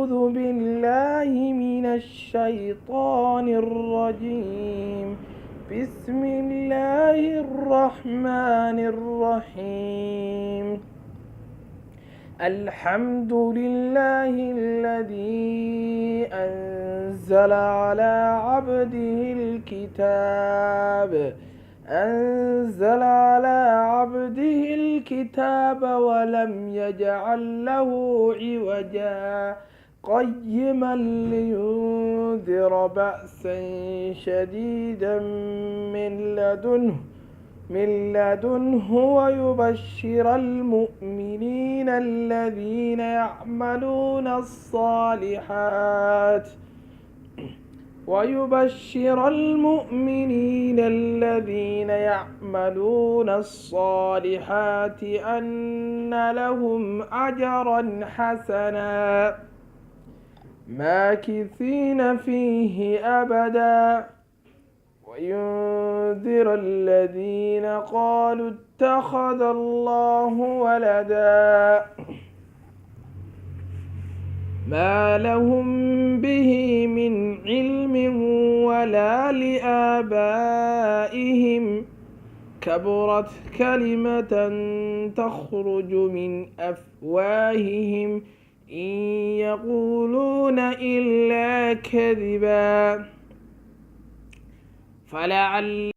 أعوذ بالله من الشيطان الرجيم. بسم الله الرحمن الرحيم. الحمد لله الذي أنزل على عبده الكتاب ولم يجعل له عوجا قيما لينذر بأسا شديدا من لدنه ويبشر المؤمنين الذين يعملون الصالحات أن لهم أجرا حسنا ماكثين فيه أبدا وينذر الذين قالوا اتخذ الله ولدا ما لهم به من علم ولا لآبائهم كبرت كلمة تخرج من أفواههم إن يقولون إلا كذبا فلعل